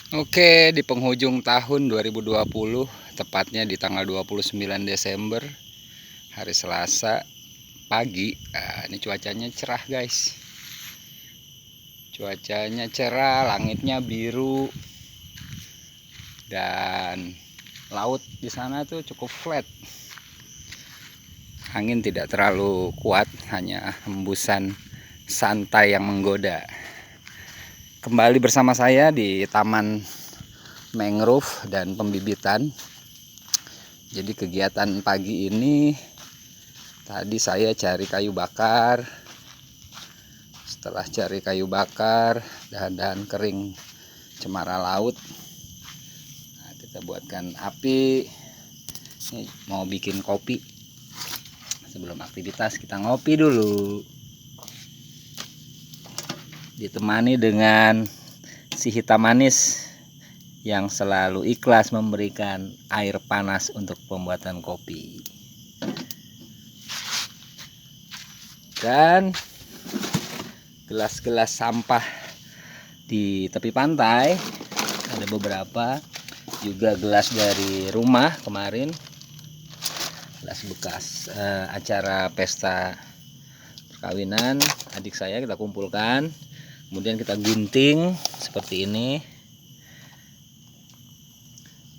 Oke, di penghujung tahun 2020, tepatnya di tanggal 29 Desember, hari Selasa pagi. Ini cuacanya cerah, guys. Cuacanya cerah, langitnya biru, dan laut di sana tuh cukup flat. Angin tidak terlalu kuat, hanya hembusan santai yang menggoda. Kembali bersama saya di Taman Mangrove dan Pembibitan. Jadi kegiatan pagi ini tadi saya cari kayu bakar. Setelah cari kayu bakar dan kering cemara laut, nah, kita buatkan api. Ini mau bikin kopi. Sebelum aktivitas kita ngopi dulu. Ditemani dengan si hitam manis yang selalu ikhlas memberikan air panas untuk pembuatan kopi. Dan gelas-gelas sampah di tepi pantai ada beberapa, juga gelas dari rumah kemarin, gelas bekas acara pesta perkawinan adik saya, kita kumpulkan, kemudian kita gunting seperti ini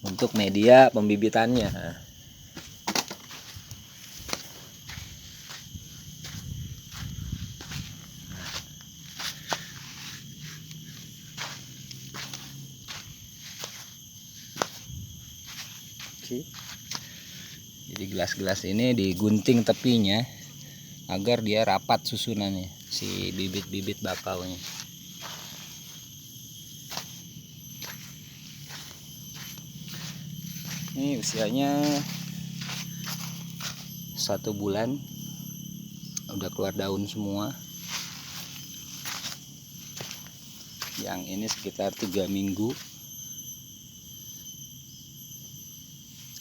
untuk media pembibitannya. Jadi gelas-gelas ini digunting tepinya agar dia rapat susunannya, si bibit-bibit bakaunya. Ini usianya 1 bulan, udah keluar daun semua. Yang ini sekitar 3 minggu.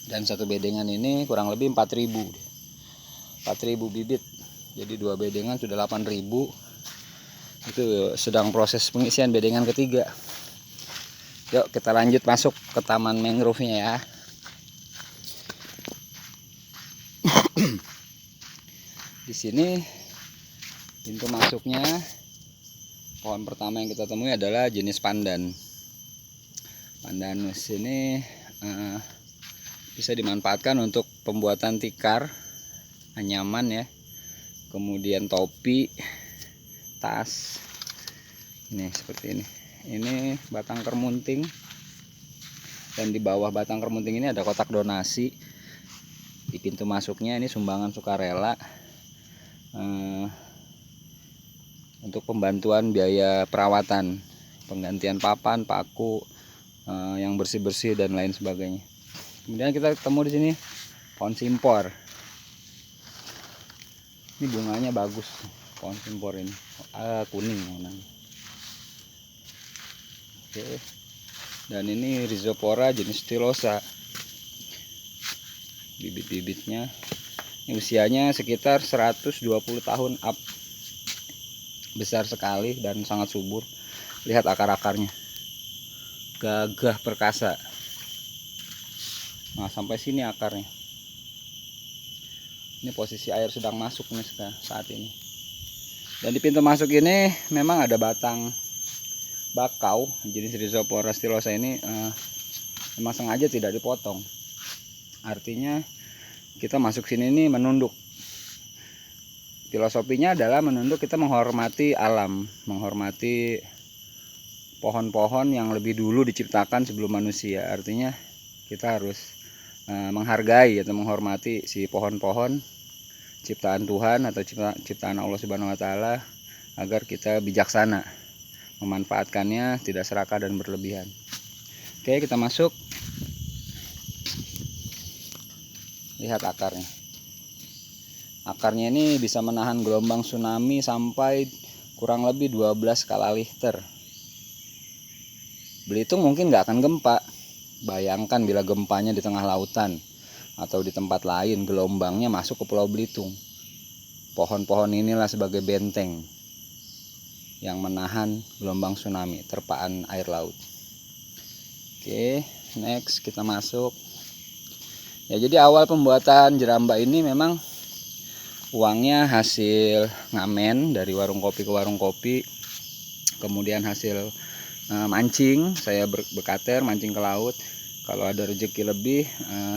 Dan satu bedengan ini kurang lebih 4.000 bibit. Jadi 2 bedengan sudah 8.000. Itu sedang proses pengisian bedengan ketiga. Yuk kita lanjut masuk ke taman mangrove-nya ya. Di sini pintu masuknya, pohon pertama yang kita temui adalah jenis pandan. Pandanus ini bisa dimanfaatkan untuk pembuatan tikar, anyaman ya, kemudian topi, tas. Ini seperti ini. Ini batang kermunting, dan di bawah batang kermunting ini ada kotak donasi. Di pintu masuknya ini sumbangan sukarela untuk pembantuan biaya perawatan, penggantian papan, paku, yang bersih-bersih dan lain sebagainya. Kemudian kita ketemu di sini pohon simpor. Ini bunganya bagus, pohon simpor ini kuning warnanya. Oke. Dan ini Rhizopora jenis stilosa. Bibit-bibitnya ini usianya sekitar 120 tahun up. Besar sekali dan sangat subur. Lihat akar-akarnya, gagah perkasa. Nah, sampai sini akarnya. Ini posisi air sedang masuk nih saat ini. Dan di pintu masuk ini memang ada batang bakau jenis Rhizopora stilosa ini, memang sengaja tidak dipotong. Artinya kita masuk sini ini menunduk. Filosofinya adalah menunduk, kita menghormati alam, menghormati pohon-pohon yang lebih dulu diciptakan sebelum manusia. Artinya kita harus menghargai atau menghormati si pohon-pohon ciptaan Tuhan atau ciptaan Allah Subhanahu wa taala, agar kita bijaksana memanfaatkannya, tidak serakah dan berlebihan. Oke, kita masuk. Lihat akarnya. Akarnya ini bisa menahan gelombang tsunami sampai kurang lebih 12 skala Richter. Belitung mungkin nggak akan gempa. Bayangkan bila gempanya di tengah lautan atau di tempat lain, gelombangnya masuk ke Pulau Belitung. Pohon-pohon inilah sebagai benteng yang menahan gelombang tsunami, terpaan air laut. Oke, next kita masuk. Ya, jadi awal pembuatan jeramba ini memang uangnya hasil ngamen dari warung kopi ke warung kopi. Kemudian hasil mancing, saya berkater mancing ke laut. Kalau ada rezeki lebih,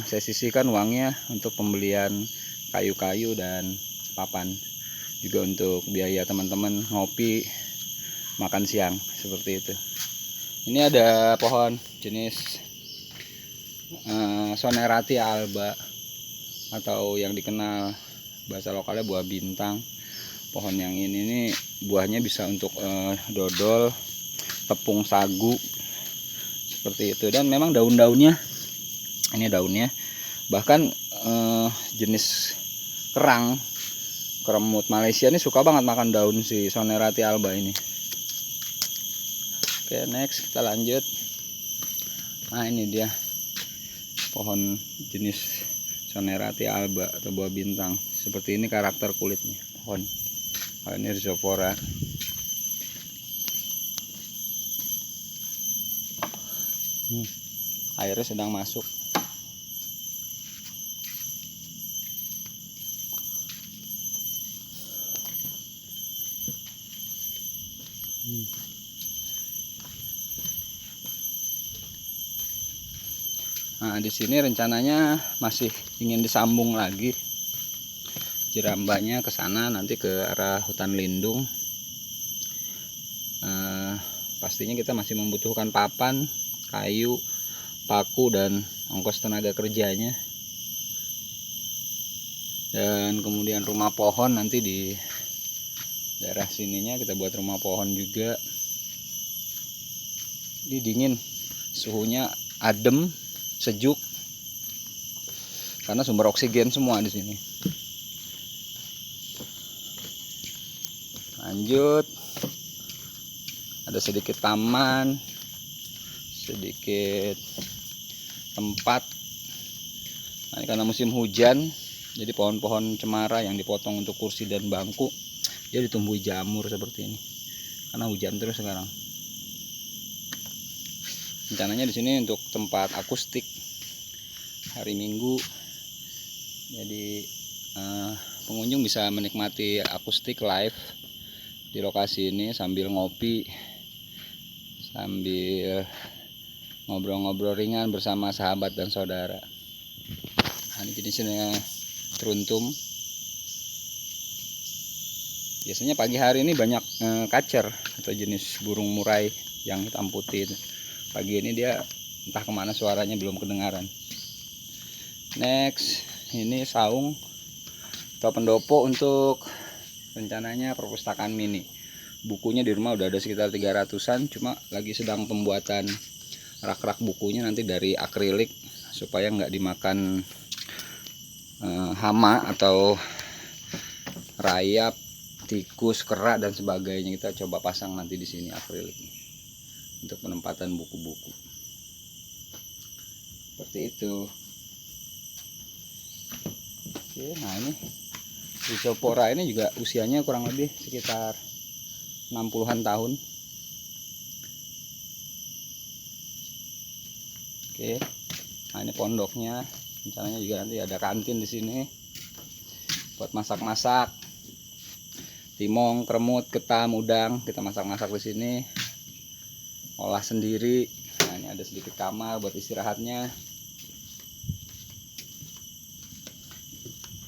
saya sisihkan uangnya untuk pembelian kayu-kayu dan papan. Juga untuk biaya teman-teman ngopi, makan siang, seperti itu. Ini ada pohon jenis Soneratia alba, atau yang dikenal bahasa lokalnya buah bintang. Pohon yang ini nih buahnya bisa untuk dodol, tepung sagu, seperti itu. Dan memang daun-daunnya, ini daunnya bahkan jenis keremut Malaysia ini suka banget makan daun si Soneratia alba ini. Oke, next kita lanjut. Nah, ini dia pohon jenis Soneratia alba atau buah bintang. Seperti ini karakter kulitnya pohon. Ini Rhizopora. Airnya sedang masuk. Nah, di sini rencananya masih ingin disambung lagi jerambanya ke sana, nanti ke arah hutan lindung. Pastinya kita masih membutuhkan papan, kayu, paku, dan ongkos tenaga kerjanya. Dan kemudian rumah pohon nanti di daerah sininya kita buat rumah pohon juga. Ini dingin, suhunya adem, sejuk, karena sumber oksigen semua di sini. Lanjut, ada sedikit taman, sedikit tempat. Nah, ini karena musim hujan, jadi pohon-pohon cemara yang dipotong untuk kursi dan bangku, dia ditumbuhi jamur seperti ini. Karena hujan terus sekarang. Rencananya di sini untuk tempat akustik hari Minggu. Jadi pengunjung bisa menikmati akustik live di lokasi ini sambil ngopi, sambil ngobrol-ngobrol ringan bersama sahabat dan saudara. Nah, ini jenisnya teruntum. Biasanya pagi hari ini banyak kacer atau jenis burung murai yang hitam putih itu. Pagi ini dia entah kemana, suaranya belum kedengaran. Next, ini saung atau pendopo untuk rencananya perpustakaan mini. Bukunya di rumah udah ada sekitar 300-an, cuma lagi sedang pembuatan rak-rak bukunya nanti dari akrilik supaya nggak dimakan hama atau rayap, tikus, kera dan sebagainya. Kita coba pasang nanti di sini akrilik untuk penempatan buku-buku. Seperti itu. Oke, nah ini Rhizopora ini juga usianya kurang lebih sekitar 60-an tahun. Oke. Nah, ini pondoknya. Rencananya juga nanti ada kantin di sini buat masak-masak. Timong, kremut, ketam, udang kita masak-masak di sini. Olah sendiri. Nah, ini ada sedikit kamar buat istirahatnya.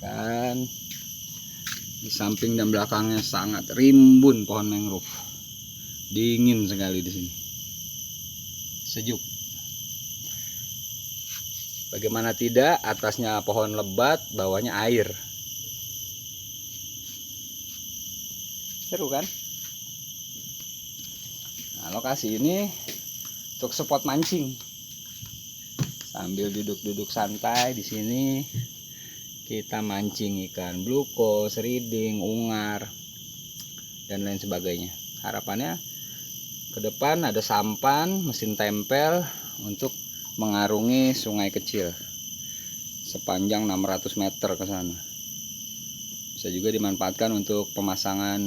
Dan di samping dan belakangnya sangat rimbun pohon mangrove. Dingin sekali di sini. Sejuk. Bagaimana tidak, atasnya pohon lebat, bawahnya air. Seru kan? Nah, lokasi ini untuk spot mancing. Sambil duduk-duduk santai di sini, kita mancing ikan bluko, seriding, ungar, dan lain sebagainya. Harapannya ke depan ada sampan, mesin tempel untuk mengarungi sungai kecil sepanjang 600 meter ke sana. Bisa juga dimanfaatkan untuk pemasangan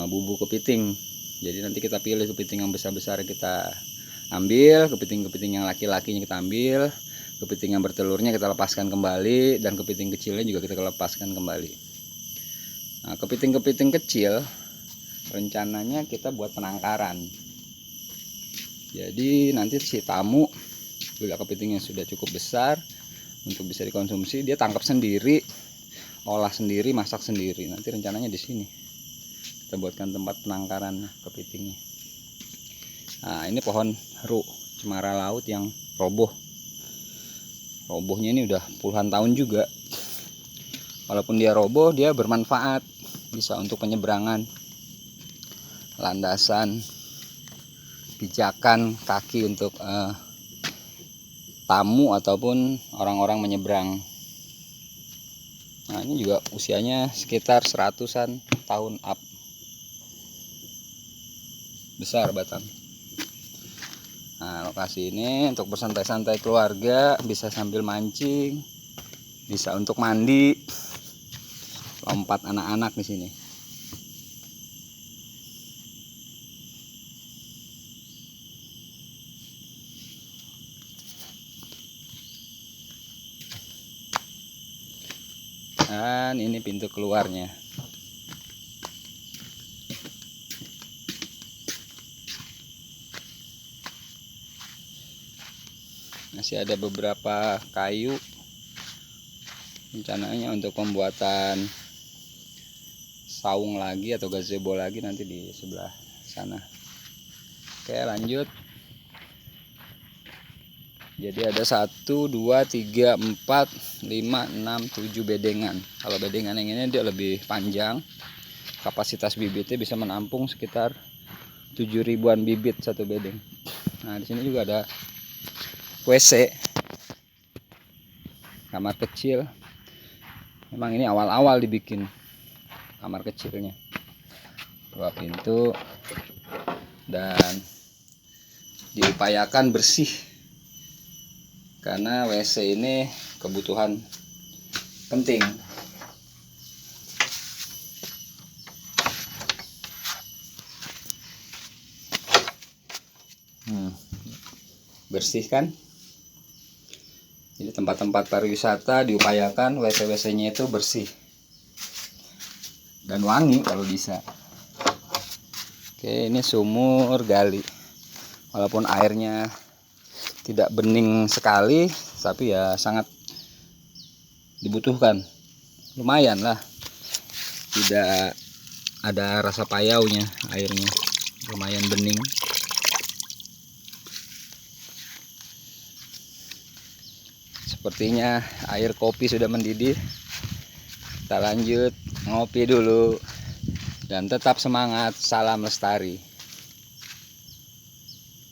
bubuk kepiting. Jadi nanti kita pilih kepiting yang besar-besar, kita ambil, kepiting-kepiting yang laki-lakinya kita ambil, kepiting yang bertelurnya kita lepaskan kembali, dan kepiting kecilnya juga kita lepaskan kembali. Nah, kepiting-kepiting kecil rencananya kita buat penangkaran. Jadi nanti si tamu bila kepitingnya sudah cukup besar untuk bisa dikonsumsi, dia tangkap sendiri, olah sendiri, masak sendiri. Nanti rencananya di sini kita buatkan tempat penangkaran kepitingnya. Nah, ini pohon heru cemara laut yang roboh. Robohnya ini udah puluhan tahun juga. Walaupun dia roboh, dia bermanfaat, bisa untuk penyeberangan, landasan, pijakan kaki untuk tamu ataupun orang-orang menyeberang. Nah, ini juga usianya sekitar 100-an tahun up. Besar batang. Nah, lokasi ini untuk bersantai-santai keluarga, bisa sambil mancing, bisa untuk mandi, lompat anak-anak di sini. Dan ini pintu keluarnya. Masih ada beberapa kayu, rencananya untuk pembuatan saung lagi atau gazebo lagi nanti di sebelah sana. Oke, lanjut. Jadi ada 1, 2, 3, 4, 5, 6, 7 bedengan. Kalau bedengan yang ini dia lebih panjang, kapasitas bibitnya bisa menampung sekitar 7.000-an bibit satu bedeng. Nah, di sini juga ada WC, kamar kecil. Memang ini awal-awal dibikin kamar kecilnya, 2 pintu, dan diupayakan bersih karena WC ini kebutuhan penting. Bersih kan? Jadi tempat-tempat pariwisata diupayakan WC-WC-nya itu bersih dan wangi kalau bisa. Oke, ini sumur gali. Walaupun airnya tidak bening sekali, tapi ya sangat dibutuhkan. Lumayan lah, tidak ada rasa payaunya, airnya lumayan bening. Sepertinya air kopi sudah mendidih. Kita lanjut ngopi dulu dan tetap semangat. Salam lestari.